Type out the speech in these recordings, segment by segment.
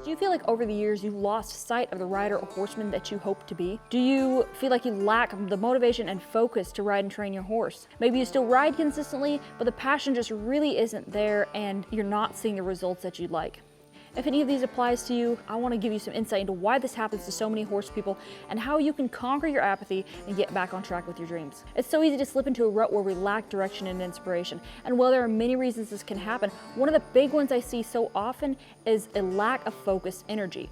Do you feel like over the years you've lost sight of the rider or horseman that you hope to be? Do you feel like you lack the motivation and focus to ride and train your horse? Maybe you still ride consistently, but the passion just really isn't there and you're not seeing the results that you'd like. If any of these applies to you, I want to give you some insight into why this happens to so many horse people and how you can conquer your apathy and get back on track with your dreams. It's so easy to slip into a rut where we lack direction and inspiration. And while there are many reasons this can happen, one of the big ones I see so often is a lack of focused energy.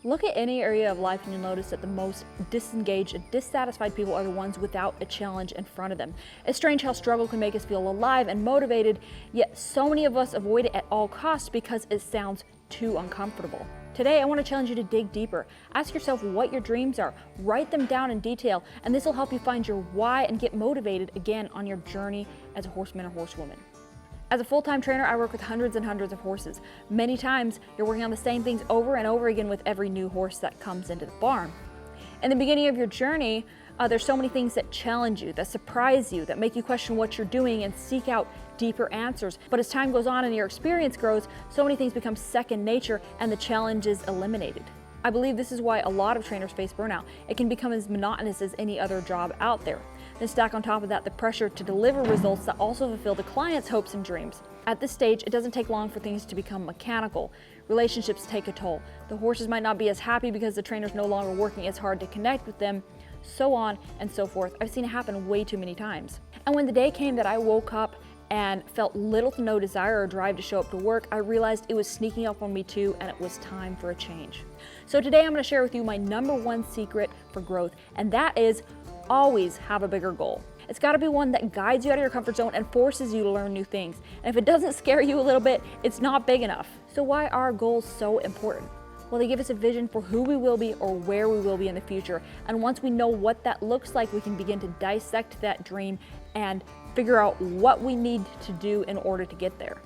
Look at any area of life and you'll notice that the most disengaged and dissatisfied people are the ones without a challenge in front of them. It's strange how struggle can make us feel alive and motivated, yet so many of us avoid it at all costs because it sounds too uncomfortable. Today, I want to challenge you to dig deeper. Ask yourself what your dreams are, write them down in detail, and this will help you find your why and get motivated again on your journey as a horseman or horsewoman. As a full-time trainer, I work with hundreds and hundreds of horses. Many times, you're working on the same things over and over again with every new horse that comes into the barn. In the beginning of your journey, there's so many things that challenge you, that surprise you, that make you question what you're doing and seek out deeper answers. But as time goes on and your experience grows, so many things become second nature and the challenge is eliminated. I believe this is why a lot of trainers face burnout. It can become as monotonous as any other job out there. Then stack on top of that the pressure to deliver results that also fulfill the client's hopes and dreams. At this stage, it doesn't take long for things to become mechanical. Relationships take a toll. The horses might not be as happy because the trainer's no longer working as hard to connect with them, so on and so forth. I've seen it happen way too many times. And when the day came that I woke up and felt little to no desire or drive to show up to work, I realized it was sneaking up on me too, and it was time for a change. So today I'm going to share with you my #1 secret for growth, and that is always have a bigger goal. It's got to be one that guides you out of your comfort zone and forces you to learn new things. And if it doesn't scare you a little bit, it's not big enough. So why are goals so important? Well, they give us a vision for who we will be or where we will be in the future. And once we know what that looks like, we can begin to dissect that dream and figure out what we need to do in order to get there.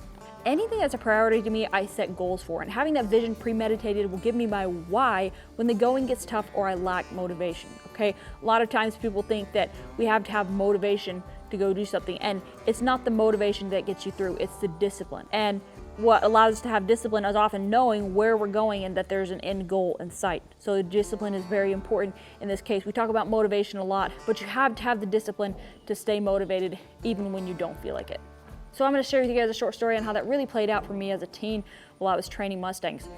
Anything that's a priority to me, I set goals for, and having that vision premeditated will give me my why when the going gets tough or I lack motivation, okay? A lot of times people think that we have to have motivation to go do something, and it's not the motivation that gets you through, it's the discipline. And what allows us to have discipline is often knowing where we're going and that there's an end goal in sight. So discipline is very important in this case. We talk about motivation a lot, but you have to have the discipline to stay motivated even when you don't feel like it. So I'm going to share with you guys a short story on how that really played out for me as a teen while I was training Mustangs.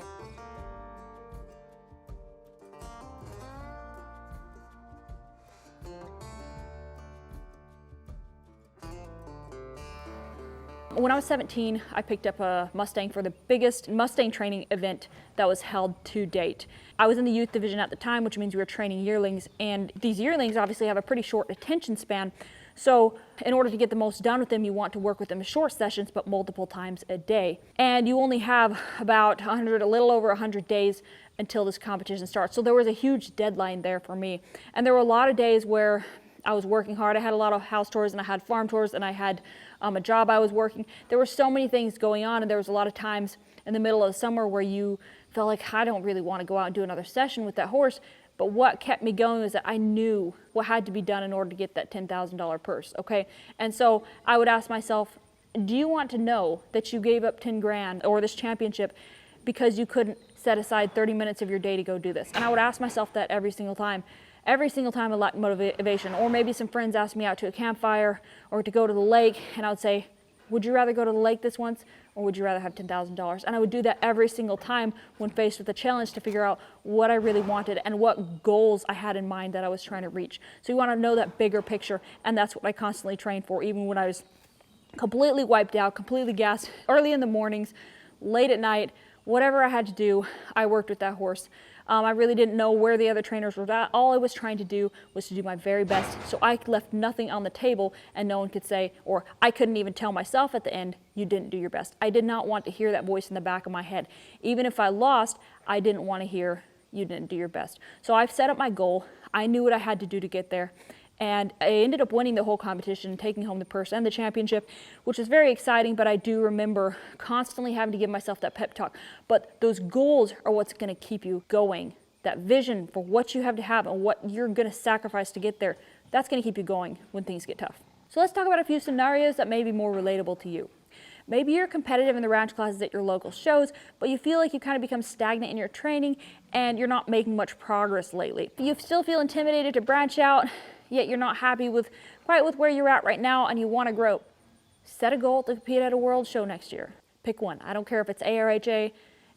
When I was 17, I picked up a Mustang for the biggest Mustang training event that was held to date. I was in the youth division at the time, which means we were training yearlings, and these yearlings obviously have a pretty short attention span. So in order to get the most done with them, you want to work with them in short sessions, but multiple times a day. And you only have about a little over 100 days until this competition starts. So there was a huge deadline there for me. And there were a lot of days where I was working hard. I had a lot of house tours and I had farm tours and I had a job I was working. There were so many things going on, and there was a lot of times in the middle of the summer where you felt like, I don't really want to go out and do another session with that horse. But what kept me going was that I knew what had to be done in order to get that $10,000 purse, okay? And so I would ask myself, do you want to know that you gave up 10 grand or this championship because you couldn't set aside 30 minutes of your day to go do this? And I would ask myself that every single time. Every single time I lacked motivation, or maybe some friends asked me out to a campfire or to go to the lake, and I would say, would you rather go to the lake this once, or would you rather have $10,000? And I would do that every single time when faced with a challenge to figure out what I really wanted and what goals I had in mind that I was trying to reach. So you want to know that bigger picture, and that's what I constantly trained for, even when I was completely wiped out, completely gassed, early in the mornings, late at night, whatever I had to do, I worked with that horse. I really didn't know where the other trainers were at. All I was trying to do was to do my very best, so I left nothing on the table and no one could say, or I couldn't even tell myself at the end, you didn't do your best. I did not want to hear that voice in the back of my head. Even if I lost, I didn't want to hear, you didn't do your best. So I've set up my goal. I knew what I had to do to get there. And I ended up winning the whole competition, taking home the purse and the championship, which was very exciting, but I do remember constantly having to give myself that pep talk. But those goals are what's going to keep you going. That vision for what you have to have and what you're going to sacrifice to get there, that's going to keep you going when things get tough. So let's talk about a few scenarios that may be more relatable to you. Maybe you're competitive in the ranch classes at your local shows, but you feel like you kind of become stagnant in your training and you're not making much progress lately. You still feel intimidated to branch out, yet you're not happy with where you're at right now and you want to grow. Set a goal to compete at a world show next year. Pick one. I don't care if it's ARHA,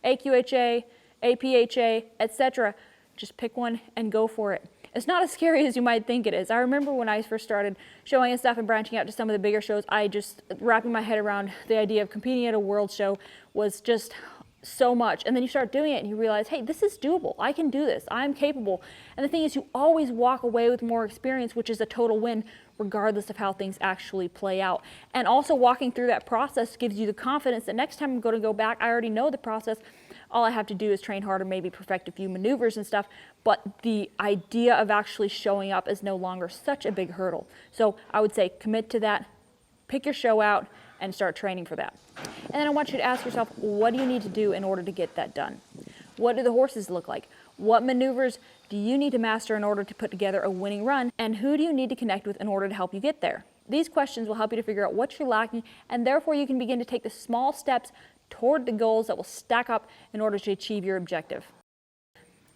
AQHA, APHA, etc. Just pick one and go for it. It's not as scary as you might think it is. I remember when I first started showing and stuff and branching out to some of the bigger shows, I just wrapping my head around the idea of competing at a world show was just so much. And then you start doing it and you realize, hey, this is doable. I can do this. I'm capable. And the thing is, you always walk away with more experience, which is a total win, regardless of how things actually play out. And also walking through that process gives you the confidence that next time I'm going to go back, I already know the process. All I have to do is train harder, maybe perfect a few maneuvers and stuff, but the idea of actually showing up is no longer such a big hurdle. So I would say commit to that, pick your show out, and start training for that. And then I want you to ask yourself, what do you need to do in order to get that done? What do the horses look like? What maneuvers do you need to master in order to put together a winning run? And who do you need to connect with in order to help you get there? These questions will help you to figure out what you're lacking, and therefore you can begin to take the small steps toward the goals that will stack up in order to achieve your objective.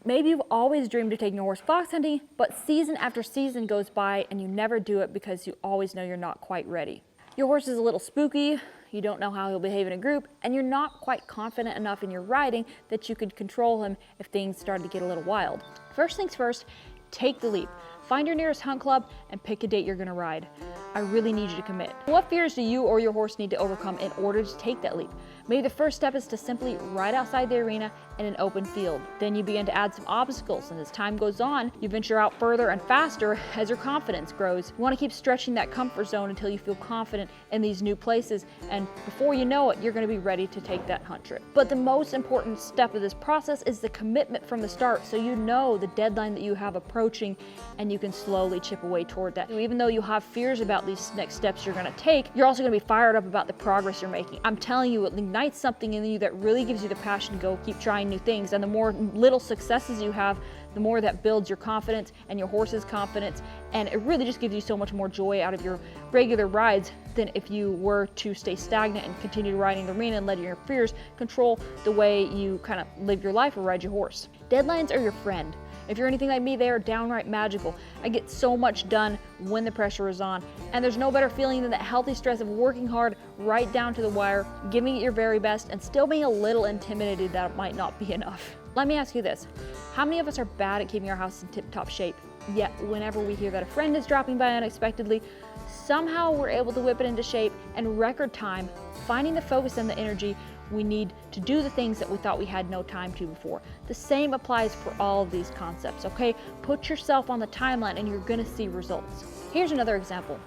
Maybe you've always dreamed of taking your horse fox hunting, but season after season goes by and you never do it because you always know you're not quite ready. Your horse is a little spooky, you don't know how he'll behave in a group, and you're not quite confident enough in your riding that you could control him if things started to get a little wild. First things first, take the leap. Find your nearest hunt club and pick a date you're going to ride. I really need you to commit. What fears do you or your horse need to overcome in order to take that leap? Maybe the first step is to simply ride outside the arena in an open field. Then you begin to add some obstacles, and as time goes on, you venture out further and faster as your confidence grows. You want to keep stretching that comfort zone until you feel confident in these new places, and before you know it, you're going to be ready to take that hunt trip. But the most important step of this process is the commitment from the start, so you know the deadline that you have approaching, and you can slowly chip away toward that. So even though you have fears about these next steps you're going to take, you're also going to be fired up about the progress you're making. I'm telling you, it ignites something in you that really gives you the passion to go keep trying new things. And the more little successes you have, the more that builds your confidence and your horse's confidence. And it really just gives you so much more joy out of your regular rides than if you were to stay stagnant and continue riding the arena and letting your fears control the way you kind of live your life or ride your horse. Deadlines are your friend. If you're anything like me, they are downright magical. I get so much done when the pressure is on, and there's no better feeling than that healthy stress of working hard right down to the wire, giving it your very best, and still being a little intimidated that it might not be enough. Let me ask you this. How many of us are bad at keeping our house in tip-top shape? Yet whenever we hear that a friend is dropping by unexpectedly, somehow we're able to whip it into shape in record time, finding the focus and the energy we need to do the things that we thought we had no time to before. The same applies for all of these concepts, okay? Put yourself on the timeline and you're gonna see results. Here's another example.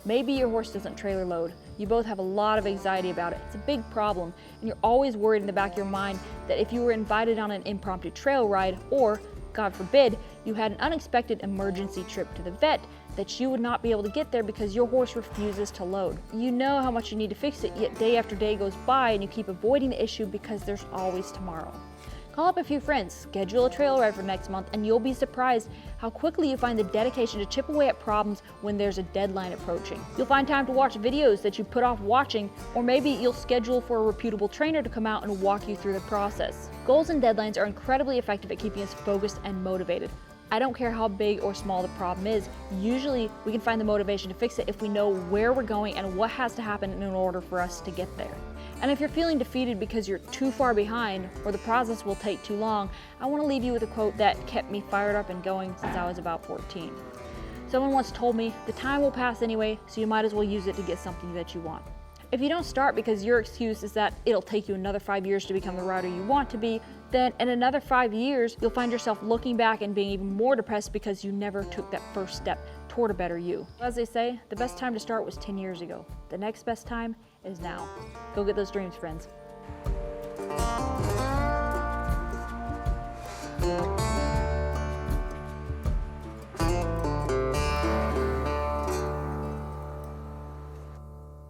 Maybe your horse doesn't trailer load. You both have a lot of anxiety about it. It's a big problem, and you're always worried in the back of your mind that if you were invited on an impromptu trail ride, or, God forbid, you had an unexpected emergency trip to the vet, that you would not be able to get there because your horse refuses to load. You know how much you need to fix it, yet day after day goes by and you keep avoiding the issue because there's always tomorrow. Call up a few friends, schedule a trail ride for next month, and you'll be surprised how quickly you find the dedication to chip away at problems when there's a deadline approaching. You'll find time to watch videos that you put off watching, or maybe you'll schedule for a reputable trainer to come out and walk you through the process. Goals and deadlines are incredibly effective at keeping us focused and motivated. I don't care how big or small the problem is, usually we can find the motivation to fix it if we know where we're going and what has to happen in order for us to get there. And if you're feeling defeated because you're too far behind or the process will take too long, I want to leave you with a quote that kept me fired up and going since I was about 14. Someone once told me, the time will pass anyway, so you might as well use it to get something that you want. If you don't start because your excuse is that it'll take you another 5 years to become the rider you want to be, then in another 5 years, you'll find yourself looking back and being even more depressed because you never took that first step toward a better you. As they say, the best time to start was 10 years ago. The next best time is now. Go get those dreams, friends.